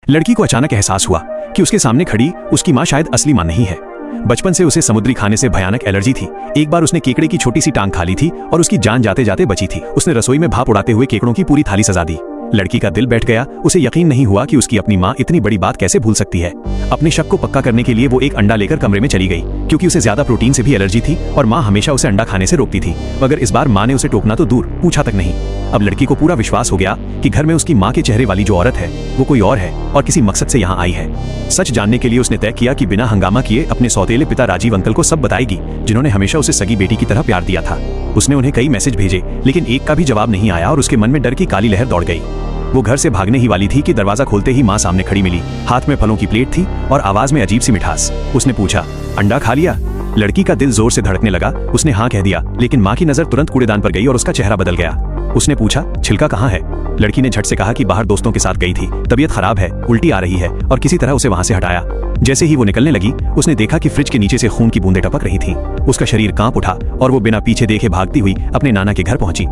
लड़की को अचानक एहसास हुआ कि उसके सामने खड़ी उसकी माँ शायद असली माँ नहीं है। बचपन से उसे समुद्री खाने से भयानक एलर्जी थी। एक बार उसने केकड़े की छोटी सी टांग खा ली थी और उसकी जान जाते जाते बची थी। उसने रसोई में भाप उड़ाते हुए केकड़ों की पूरी थाली सजा दी। लड़की का दिल बैठ गया। उसे यकीन नहीं हुआ कि उसकी अपनी माँ इतनी बड़ी बात कैसे भूल सकती है। अपने शक को पक्का करने के लिए वो एक अंडा लेकर कमरे में चली गई, क्योंकि उसे ज्यादा प्रोटीन से भी एलर्जी थी और माँ हमेशा उसे अंडा खाने से रोकती थी। मगर इस बार माँ ने उसे टोकना तो दूर, पूछा तक नहीं। अब लड़की को पूरा विश्वास हो गया कि घर में उसकी माँ के चेहरे वाली जो औरत है वो कोई और है और किसी मकसद से यहाँ आई है। सच जानने के लिए उसने तय किया कि बिना हंगामा किए अपने सौतेले पिता राजीव अंकल को सब बताएगी, जिन्होंने हमेशा उसे सगी बेटी की तरह प्यार दिया था। उसने उन्हें कई मैसेज भेजे, लेकिन एक का भी जवाब नहीं आया और उसके मन में डर की काली लहर दौड़ गई। वो घर से भागने ही वाली थी कि दरवाजा खोलते ही माँ सामने खड़ी मिली। हाथ में फलों की प्लेट थी और आवाज में अजीब सी मिठास। उसने पूछा, अंडा खा लिया? लड़की का दिल जोर से धड़कने लगा। उसने हाँ कह दिया, लेकिन माँ की नजर तुरंत कूड़ेदान पर गई और उसका चेहरा बदल गया। उसने पूछा, छिलका कहाँ है? लड़की ने झट से कहा कि बाहर दोस्तों के साथ गई थी, तबीयत खराब है, उल्टी आ रही है, और किसी तरह उसे वहां से हटाया। जैसे ही वो निकलने लगी, उसने देखा कि फ्रिज के नीचे से खून की बूंदें टपक रही थीं। उसका शरीर कांप उठा और वो बिना पीछे देखे भागती हुई अपने नाना के घर पहुंची।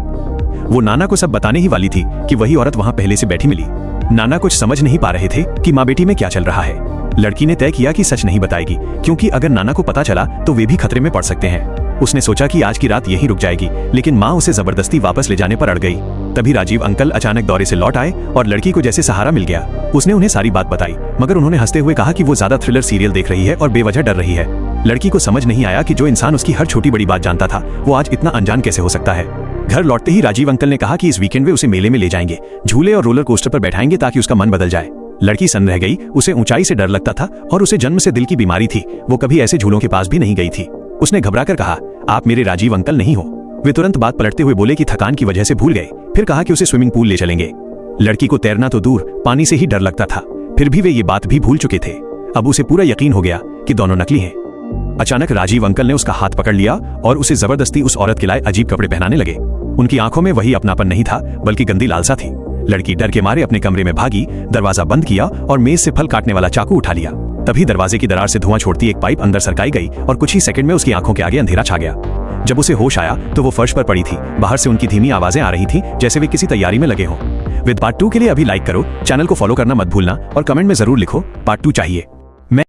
वो नाना को सब बताने ही वाली थी कि वही औरत वहां पहले से बैठी मिली। नाना कुछ समझ नहीं पा रहे थे कि माँ बेटी में क्या चल रहा है। लड़की ने तय किया कि सच नहीं बताएगी, क्योंकि अगर नाना को पता चला तो वे भी खतरे में पड़ सकते हैं। उसने सोचा कि आज की रात यहीं रुक जाएगी, लेकिन माँ उसे जबरदस्ती वापस ले जाने पर अड़ गई। तभी राजीव अंकल अचानक दौरे से लौट आए और लड़की को जैसे सहारा मिल गया। उसने उन्हें सारी बात बताई, मगर उन्होंने हंसते हुए कहा कि वो ज्यादा थ्रिलर सीरियल देख रही है और बेवजह डर रही है। लड़की को समझ नहीं आया कि जो इंसान उसकी हर छोटी बड़ी बात जानता था, वो आज इतना अनजान कैसे हो सकता है। घर लौटते ही राजीव अंकल ने कहा कि इस वीकेंड वे उसे मेले में ले जाएंगे, झूले और रोलर कोस्टर पर बैठाएंगे ताकि उसका मन बदल जाए। लड़की सन्न रह गई। उसे ऊंचाई से डर लगता था और उसे जन्म से दिल की बीमारी थी। वो कभी ऐसे झूलों के पास भी नहीं गई थी। उसने घबराकर कहा, आप मेरे राजीव अंकल नहीं हो। वे तुरंत बात पलटते हुए बोले कि थकान की वजह से भूल गए। फिर कहा कि उसे स्विमिंग पूल ले चलेंगे। लड़की को तैरना तो दूर, पानी से ही डर लगता था। फिर भी वे ये बात भी भूल चुके थे। अब उसे पूरा यकीन हो गया कि दोनों नकली हैं। अचानक राजीव अंकल ने उसका हाथ पकड़ लिया और उसे जबरदस्ती उस औरत के लाए अजीब कपड़े पहनाने लगे। उनकी आंखों में वही अपनापन नहीं था, बल्कि गंदी लालसा थी। लड़की डर के मारे अपने कमरे में भागी, दरवाजा बंद किया और मेज से फल काटने वाला चाकू उठा लिया। तभी दरवाजे की दरार से धुआं छोड़ती एक पाइप अंदर सरकाई गई और कुछ ही सेकंड में उसकी आंखों के आगे अंधेरा छा गया। जब उसे होश आया तो वो फर्श पर पड़ी थी। बाहर से उनकी धीमी आवाजें आ रही थीं, जैसे वे किसी तैयारी में लगे हों। विद पार्ट 2 के लिए अभी लाइक करो, चैनल को फॉलो करना मत भूलना और कमेंट में जरूर लिखो पार्ट 2 चाहिए।